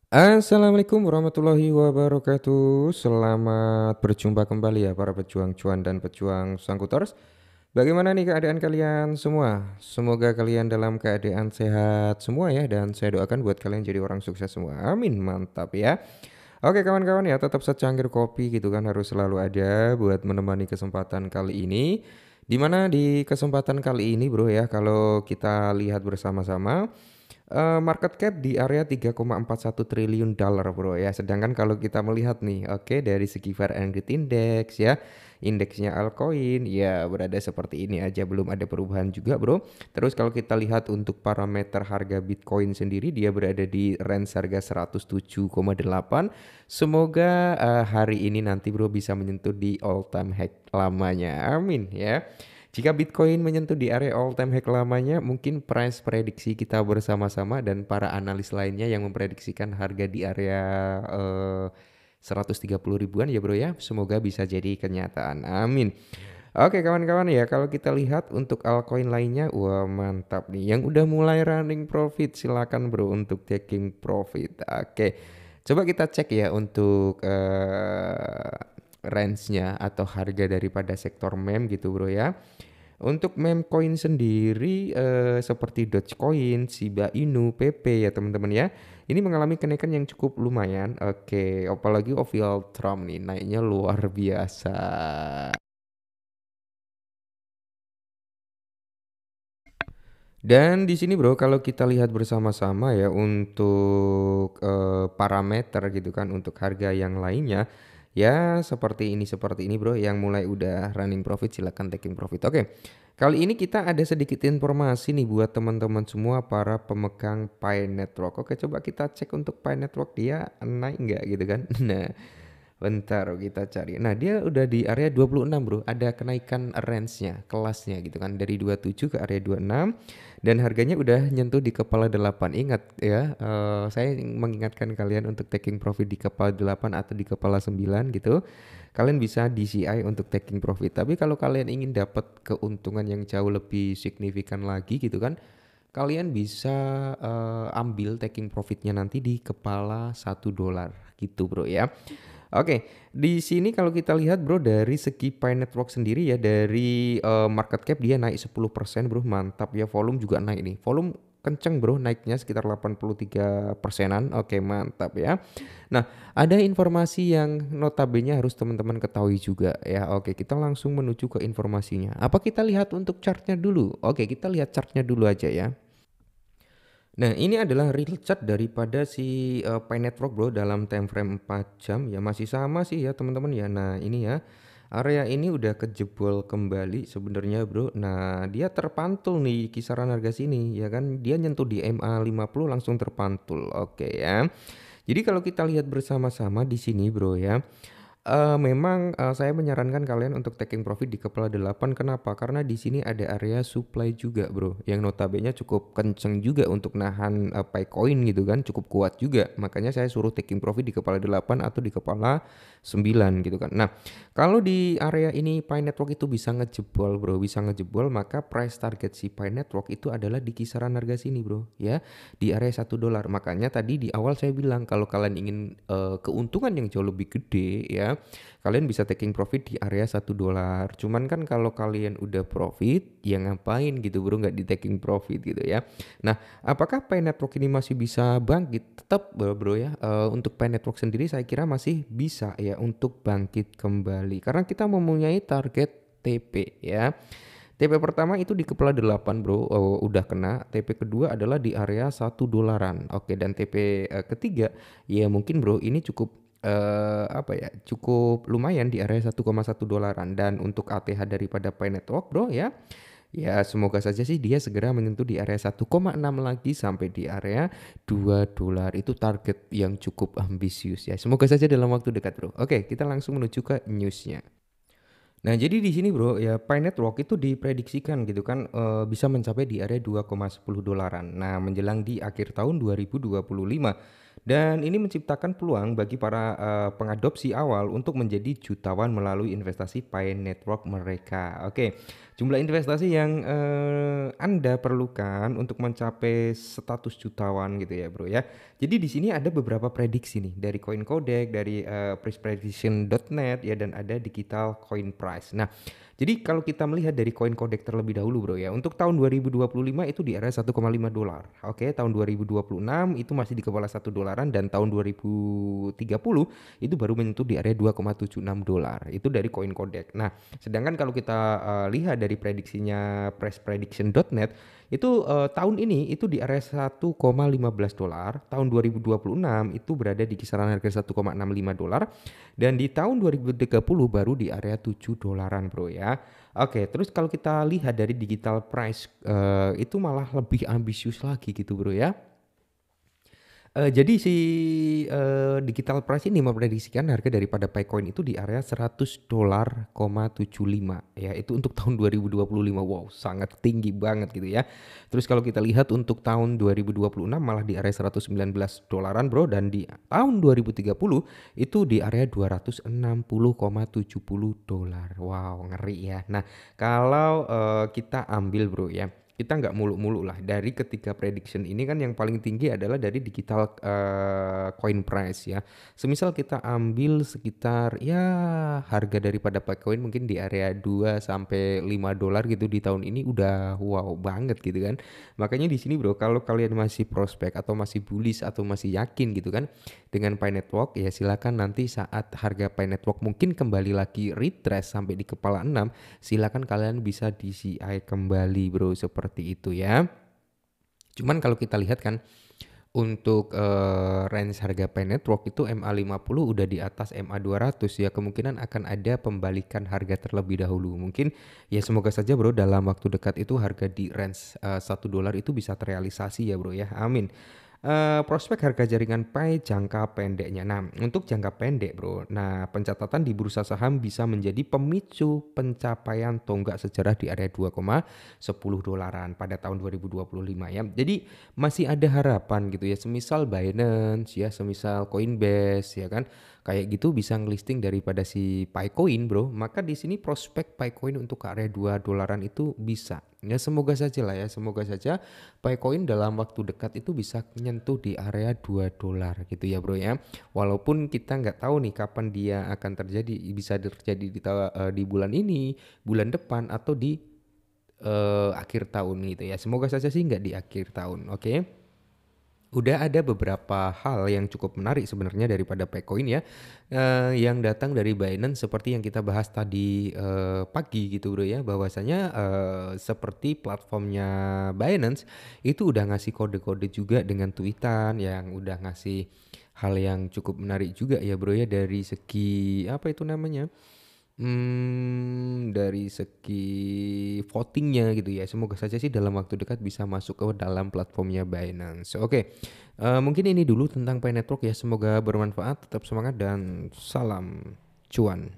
Assalamualaikum warahmatullahi wabarakatuh. Selamat berjumpa kembali ya para pejuang cuan dan pejuang sangkuters. Bagaimana nih keadaan kalian semua? Semoga kalian dalam keadaan sehat semua ya, dan saya doakan buat kalian jadi orang sukses semua. Amin, mantap ya. Oke kawan-kawan ya, tetap secangkir kopi gitu kan harus selalu ada buat menemani kesempatan kali ini. Dimana di kesempatan kali ini bro ya, kalau kita lihat bersama-sama, market cap di area 3,41 triliun dolar bro ya. Sedangkan kalau kita melihat nih, oke, dari segi Fair and Greed Index ya, indeksnya altcoin ya berada seperti ini aja, belum ada perubahan juga bro. Terus kalau kita lihat untuk parameter harga Bitcoin sendiri, dia berada di range harga 107,8. Semoga hari ini nanti bro bisa menyentuh di all time high lamanya, amin ya. Jika Bitcoin menyentuh di area all time high lamanya, mungkin price prediksi kita bersama-sama dan para analis lainnya yang memprediksikan harga di area 130 ribuan ya bro ya. Semoga bisa jadi kenyataan. Amin. Oke kawan-kawan ya, kalau kita lihat untuk altcoin lainnya, wah mantap nih. Yang udah mulai running profit, silakan bro untuk taking profit. Oke, coba kita cek ya untuk range-nya atau harga daripada sektor meme gitu bro ya. Untuk meme coin sendiri seperti Dogecoin, Shiba Inu, PP ya teman-teman ya. Ini mengalami kenaikan yang cukup lumayan. Oke, apalagi Ovial Trump nih naiknya luar biasa. Dan di sini bro, kalau kita lihat bersama-sama ya untuk parameter gitu kan untuk harga yang lainnya ya seperti ini bro, yang mulai udah running profit silakan taking profit. Oke, kali ini kita ada sedikit informasi nih buat teman-teman semua para pemegang Pi Network. Oke, coba kita cek untuk Pi Network dia naik nggak gitu kan. Nah, bentar kita cari. Nah, dia udah di area 26 bro. Ada kenaikan range-nya, kelasnya gitu kan. Dari 27 ke area 26. Dan harganya udah nyentuh di kepala 8. Ingat ya, saya mengingatkan kalian untuk taking profit di kepala 8 atau di kepala 9 gitu. Kalian bisa DCI untuk taking profit. Tapi kalau kalian ingin dapat keuntungan yang jauh lebih signifikan lagi gitu kan, kalian bisa ambil taking profitnya nanti di kepala $1 gitu bro ya. Oke, di sini kalau kita lihat bro dari segi Pi Network sendiri ya, dari market cap dia naik 10% bro, mantap ya. Volume juga naik nih, volume kenceng bro, naiknya sekitar 83 persenan. Oke mantap ya. Nah, ada informasi yang notabene harus teman-teman ketahui juga ya. Oke, kita langsung menuju ke informasinya. Apa kita lihat untuk chartnya dulu? Oke, kita lihat chartnya dulu aja ya. Nah, ini adalah real chart daripada si Pi Network bro dalam time frame 4 jam ya, masih sama sih ya teman-teman ya. Nah, ini ya. Area ini udah kejebol kembali sebenarnya bro. Nah, dia terpantul nih kisaran harga sini ya kan. Dia nyentuh di MA50 langsung terpantul. Oke ya. Jadi kalau kita lihat bersama-sama di sini bro ya. Memang, saya menyarankan kalian untuk taking profit di kepala 8. Kenapa? Karena di sini ada area supply juga bro, yang notabene cukup kenceng juga untuk nahan Picoin gitu kan, cukup kuat juga. Makanya saya suruh taking profit di kepala 8 atau di kepala 9 gitu kan. Nah, kalau di area ini Pi Network itu bisa ngejebol bro, bisa ngejebol, maka price target si Pi Network itu adalah di kisaran harga sini bro, ya, di area $1. Makanya tadi di awal saya bilang kalau kalian ingin keuntungan yang jauh lebih gede ya, kalian bisa taking profit di area $1. Cuman kan kalau kalian udah profit, ya ngapain gitu bro nggak di taking profit gitu ya. Nah, apakah Pi Network ini masih bisa bangkit? Tetap bro ya, untuk Pi Network sendiri saya kira masih bisa ya untuk bangkit kembali. Karena kita mempunyai target TP ya. TP pertama itu di kepala 8 bro, udah kena. TP kedua adalah di area $1. Oke, dan TP ketiga ya mungkin bro ini cukup apa ya, cukup lumayan di area $1,1. Dan untuk ATH daripada Pi Network bro ya, ya semoga saja sih dia segera menyentuh di area 1,6 lagi sampai di area $2. Itu target yang cukup ambisius ya. Semoga saja dalam waktu dekat bro. Oke, kita langsung menuju ke newsnya. Nah, jadi di sini bro, ya Pi Network itu diprediksikan gitu kan bisa mencapai di area $2,10. Nah, menjelang di akhir tahun 2025. Dan ini menciptakan peluang bagi para pengadopsi awal untuk menjadi jutawan melalui investasi Pi Network mereka. Oke, jumlah investasi yang Anda perlukan untuk mencapai status jutawan gitu ya, Bro ya. Jadi di sini ada beberapa prediksi nih dari CoinCodec, dari priceprediction.net ya, dan ada digital coin price. Nah, jadi kalau kita melihat dari CoinCodec terlebih dahulu bro ya, untuk tahun 2025 itu di area 1,5 dolar. Oke, tahun 2026 itu masih di kepala 1 dolaran, dan tahun 2030 itu baru menyentuh di area 2,76 dolar. Itu dari CoinCodec. Nah, sedangkan kalau kita lihat dari prediksinya pressprediction.net itu tahun ini itu di area 1,15 dolar, tahun 2026 itu berada di kisaran harga 1,65 dolar, dan di tahun 2030 baru di area 7 dolaran bro ya. Oke, terus kalau kita lihat dari digital price itu malah lebih ambisius lagi gitu bro ya. Jadi si digital price ini memprediksikan harga daripada Bitcoin itu di area 100 dolar,75 ya, itu untuk tahun 2025. Wow, sangat tinggi banget gitu ya. Terus kalau kita lihat untuk tahun 2026 malah di area 119 dolaran bro, dan di tahun 2030 itu di area 260,70 dolar. Wow, ngeri ya. Nah, kalau kita ambil bro ya, kita nggak muluk-muluk lah dari ketiga prediction ini kan, yang paling tinggi adalah dari digital coin price ya. Semisal kita ambil sekitar ya harga daripada Bitcoin mungkin di area 2 sampai 5 dolar gitu di tahun ini udah wow banget gitu kan. Makanya di sini bro, kalau kalian masih prospek atau masih bullish atau masih yakin gitu kan dengan Pi Network, ya silakan nanti saat harga Pi Network mungkin kembali lagi retrace sampai di kepala 6, silakan kalian bisa DCI kembali bro, seperti itu ya. Cuman kalau kita lihat kan untuk range harga Pi Network itu MA50 udah di atas MA200 ya, kemungkinan akan ada pembalikan harga terlebih dahulu. Mungkin ya semoga saja bro dalam waktu dekat itu harga di range 1 dolar itu bisa terrealisasi ya bro ya. Amin. Prospek harga jaringan Pi jangka pendeknya. Nah, untuk jangka pendek bro, nah pencatatan di bursa saham bisa menjadi pemicu pencapaian tonggak sejarah di area 2,10 dolaran pada tahun 2025 ya. Jadi masih ada harapan gitu ya, semisal Binance ya, semisal Coinbase ya kan, kayak gitu bisa ngelisting daripada si Picoin bro, maka di sini prospek Picoin untuk ke area 2 dolaran itu bisa. Ya semoga saja lah ya, semoga saja Picoin dalam waktu dekat itu bisa nyentuh di area 2 dolar gitu ya bro ya. Walaupun kita nggak tahu nih kapan dia akan terjadi, bisa terjadi di bulan ini, bulan depan, atau di akhir tahun gitu ya. Semoga saja sih nggak di akhir tahun, oke? Udah ada beberapa hal yang cukup menarik sebenarnya daripada Bitcoin ya, yang datang dari Binance seperti yang kita bahas tadi pagi gitu bro ya, bahwasanya seperti platformnya Binance itu udah ngasih kode-kode juga dengan tweetan yang udah ngasih hal yang cukup menarik juga ya bro ya, dari segi apa itu namanya, dari segi votingnya gitu ya. Semoga saja sih dalam waktu dekat bisa masuk ke dalam platformnya Binance. Oke, mungkin ini dulu tentang Pi Network ya. Semoga bermanfaat, tetap semangat dan salam cuan.